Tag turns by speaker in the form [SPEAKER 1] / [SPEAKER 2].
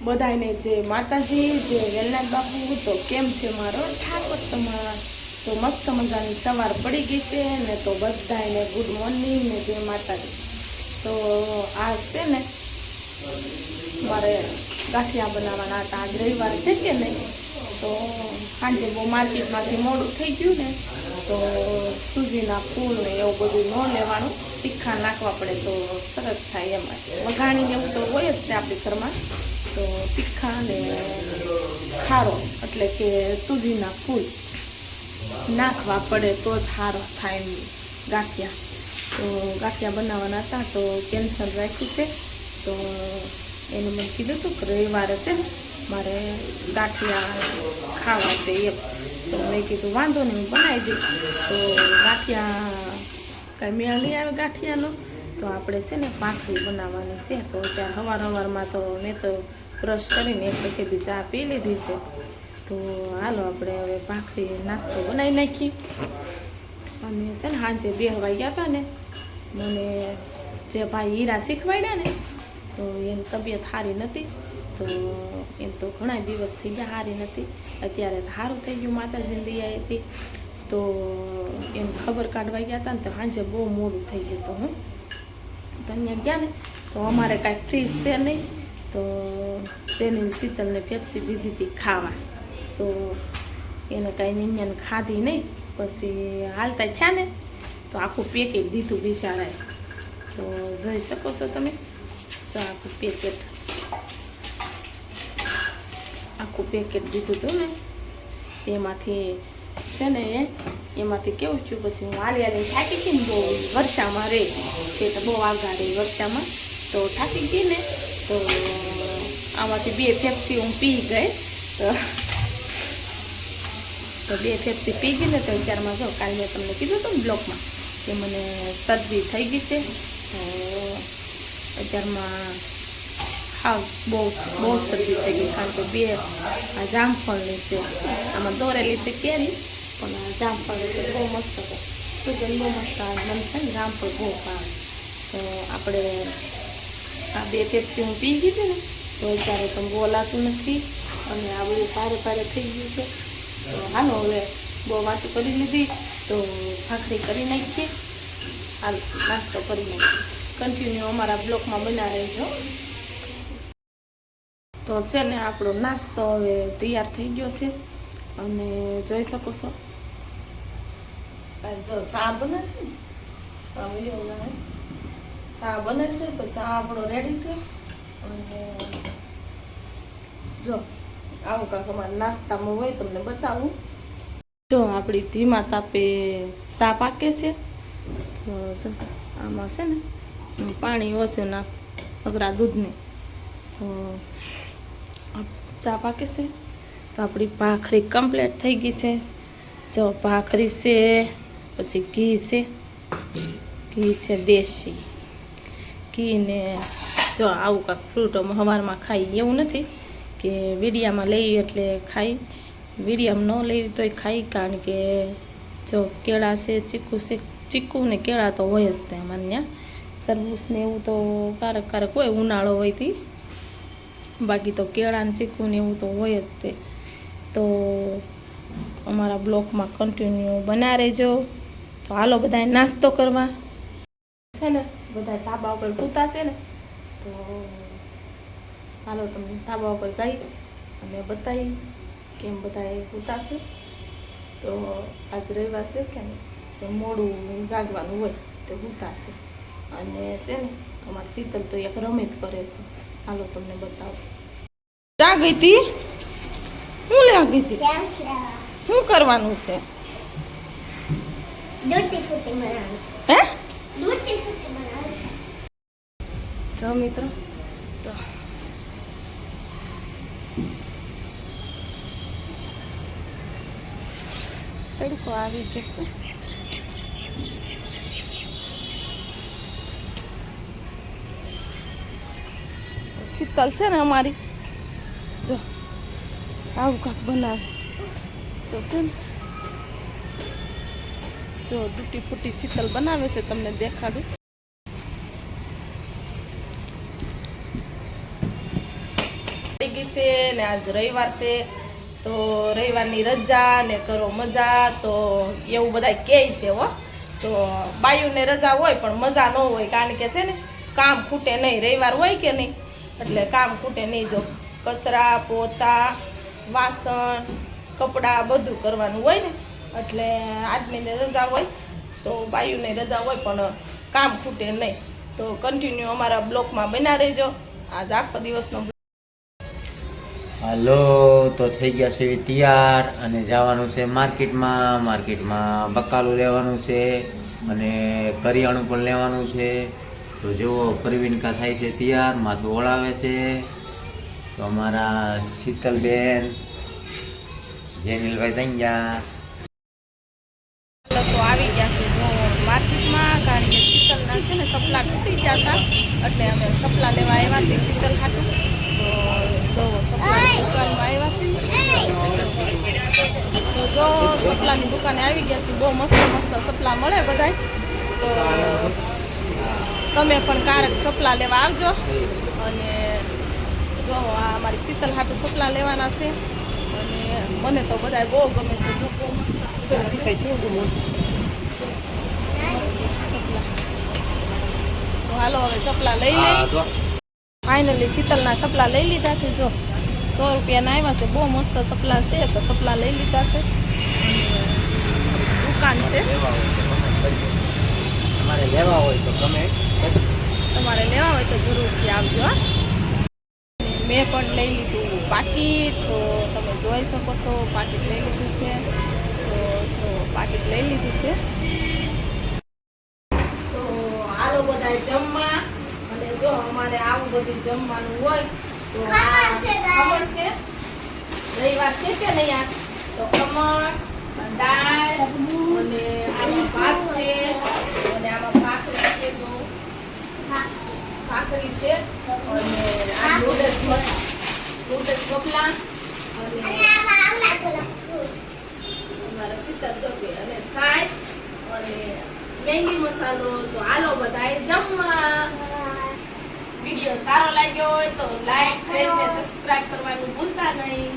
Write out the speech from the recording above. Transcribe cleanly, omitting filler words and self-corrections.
[SPEAKER 1] બધાને જય માતાજી, જય વેલનાથ બાપુ। તો કેમ છે મારો ઠાકોર તમારા? તો મસ્ત મજાની સવાર પડી ગઈ છે ને, તો બધાને ગુડ મોર્નિંગ ને જય માતાજી। તો આ છે ને મારે ગાંઠિયા બનાવવાના હતા। આજ રવિવાર છે કે નહીં, તો સાંજે બહુ માર્કેટમાંથી મોડું થઈ ગયું ને, તો સૂજીના ફૂલ ને એવું બધું ન લેવાનું, તીખા નાખવા પડે તો સરસ થાય એમાં। વઘાણી એવું તો હોય જ તે આપણી ઘરમાં, તો તીખા ને ખારો એટલે કે સૂજીના ફૂલ નાખવા પડે તો જ સારો થાય ગાંઠિયા। તો ગાંઠિયા બનાવવાના હતા, તો કેન્સલ રાખ્યું છે। તો એને મને કીધું હતું કે રવિવારે છે ને મારે ગાંઠિયા ખાવા છે એમ, તો મેં કીધું વાંધો નહીં હું બનાવી દઈશ। તો ગાંઠિયા કાંઈ મેળ નહીં આવે ગાંઠિયાનો, તો આપણે છે ને ભાખરી બનાવવાની છે। તો ત્યાં સવારમાં તો મેં તો બ્રશ કરીને એક પેકેટ ચા પી લીધી છે। તો હાલો આપણે હવે ભાખરી નાસ્તો બનાવી નાખીએ। અને છે ને સાંજે 2 વાગ્યા હતા ને, મને જે ભાઈ હીરા શીખવાડ્યા ને, તો એની તબિયત સારી નથી। તો એમ તો ઘણા દિવસ થઈ ગયા સારી નથી, અત્યારે સારું થઈ ગયું, માતાજીની દયા હતી। તો એમ ખબર કાઢવા ગયા હતા ને, તો સાંજે બહુ મોડું થઈ ગયું। તો હું તો અહીંયા ગયા ને, તો અમારે કાંઈ ફ્રીજ છે નહીં, તો તેની શીતલને પેપ્સી દીધી હતી ખાવા। તો એને કાંઈ નિન્યાને ખાધી નહીં, પછી હાલતા થયા ને તો આખું પેકેટ દીધું બિચારાએ। તો જોઈ શકો છો તમે, તો આખું પેકેટ દીધું હતું ને, એમાંથી છે ને એમાંથી કેવું થયું, પછી હું હાલી થાકી ગઈ ને, બહુ વર્ષામાં રહે છે, તો બહુ આગળ રહી વર્ષામાં, તો થાકી ગઈ ને, તો આમાંથી 2 પેપ્સી હું પી ગઈ। તો 2 પેપ્સી પી ગઈ ને, તો અત્યારમાં જો કાલે મેં તમને કીધું હતું ને બ્લોકમાં કે મને શરદી થઈ ગઈ છે। તો અત્યારમાં હા બહુ શરદી થઈ ગઈ, કારણ કે 2 આ જામફળની છે, આમાં દોરેલી છે કેરી, પણ આ જામફળ છે બહુ મસ્ત છે, સુગંધ બહુ મસ્ત મને છે ને જામફળ બહુ ભાવે। તો આપણે આ 2 પેપ્સી હું પી ગઈ હતી ને, તો અત્યારે તો બોલાતું નથી અને આ બધું ભારે થઈ ગયું છે। તો હાલો હવે બહુ વાતો કરી લીધી, તો ભાખરી કરી નાખીએ, હાલ નાસ્તો કરી નાખીએ। કન્ટિન્યુ અમારા બ્લોકમાં બના રહેજો। તો છે ને આપણો નાસ્તો હવે તૈયાર થઈ ગયો છે, અને જોઈ શકો છો જો ચા બને છે ને, ચા બને છે, તો ચા આપણો રેડી છે। અને જો આવું કાંક અમારા નાસ્તામાં હોય તમને બતાવું। જો આપણી ધીમા તાપે ચા પાકે છે, તો જો આમાં છે ને પાણી ઓછું નાખ અઘરા દૂધને, તો ચા પાકે છે। તો આપણી ભાખરી કમ્પ્લીટ થઈ ગઈ છે। જો ભાખરી છે, પછી ઘી છે દેશી ઘી ને, જો આવું કાંક ફ્રૂટ સવારમાં ખાઈ એવું નથી કે વીડિયામાં લઈ એટલે ખાઈ, વીડિયામાં ન લેવી તોય ખાઈ, કારણ કે જો કેળા છે, ચીકુ ને કેળા તો હોય જ તે અમારે ત્યાં, તરબૂચ ને એવું તો ક્યારેક હોય, ઉનાળો હોયથી, બાકી તો કેળા ને ચીકુ ને એવું તો હોય જ તે। તો અમારા બ્લોકમાં કન્ટિન્યુ બના રહેજો। તો હાલો બધાએ નાસ્તો કરવા છે ને, બધા ધાબા ઉપર પૂતા છે ને, તો હાલો તમે ધાબા ઉપર જઈ અને બતાવી કેમ બધાએ પૂતા છે। તો આજ રવિવાર છે કે નહીં, તો મોડું જાગવાનું હોય તો પૂતા છે, અને છે ને અમારી શીતલ તો એક રમત કરે છે, હાલો તમને બતાવો। ક્યાં ગઈ હતી? હું લેવા ગઈ હતી? શું કરવાનું છે? હે જો મિત્રો, તો તડકો આવી ગયો, શીતલ છે ને અમારી, જો આવું કાંક બનાવે તો છે ને, જો તૂટી ફૂટી શીતલ બનાવે છે, તમને દેખાડું। પડી ગઈ છે ને આજ રવિવાર છે, તો રવિવારની રજા ને કરો મજા, તો એવું બધા કહે છે હો. તો બાયુને રજા હોય પણ મજા ન હોય, કારણ કે છે ને કામ ખૂટે નહીં, રવિવાર હોય કે નહીં એટલે કામ ખૂટે નહીં. જો કચરા પોતા વાસણ કપડાં બધું કરવાનું હોય ને, એટલે આદમીને રજા હોય તો બાયુને રજા હોય પણ કામ ખૂટે નહીં. તો કન્ટિન્યુ અમારા બ્લોકમાં બના રહેજો. આજ આખો દિવસનો
[SPEAKER 2] હાલો, તો થઈ ગયા છે તૈયાર અને જવાનું છે માર્કેટમાં બકાલું લેવાનું છે અને કરિયાણું પણ લેવાનું છે. તો જુઓ પ્રવીણકા થાય છે તૈયાર, માથું ઓળાવે છે. તો અમારા શીતલબેન જેનિલભાઈ થઈ ગયા.
[SPEAKER 1] તો આવી ગયા છે જો માર્કેટમાં, કારણ કે શીતલના છે ને સપલા તૂટી ગયા હતા એટલે અમે સપલા લેવા આવ્યા છે શીતલ ખાતું. તો જો સપલાની દુકાનમાં આવ્યા છે, તો જો સપલાની દુકાને આવી ગયા છે. બહુ મસ્ત મસ્ત સપલા મળે બધાય, તો તમે પણ કારક સપલા લેવા આવજો. અને જો આ અમારી શીતલ હાટુ સપલા લેવાના છે અને મને તો બધા બહુ ગમે છે. જો બહુ મસ્ત સપલા. તો હાલો હવે સપલા લઈ લઈ. ફાઇનલી શીતલના સપલા લઈ લીધા છે. જો 100 રૂપિયાના આવ્યા છે, બહુ મસ્ત સપલા છે. તો સપલા લઈ લીધા છે. દુકાન છે,
[SPEAKER 2] તમારે લેવા હોય તો
[SPEAKER 1] જરૂરથી આવજો. હા, મેં પણ લઈ લીધું પાકીટ, તો તમે જોઈ શકો છો પાકીટ લઈ લીધું છે. તો જો પાકીટ લઈ લીધું છે. તો હાલો બધા જમવા. અને જો અમારે આવું બધું જમવાનું હોય તો ખબર છે રવિવાર છે કે નહીં આ, તો ખમણ દાળ અને આમાં ભાત છે અને આમાં ભાખરી છે. જો ભાખરી છે અને આ નૂડલ્સ કપલા અને અમારા શીતલ ચોકે અને સાસ અને મેંગી મસાલો. તો હાલો બધાએ જમવા. વિડીયો સારો લાગ્યો હોય તો લાઈક શેર ને સબસ્ક્રાઇબ કરવાનું ભૂલતા નહીં.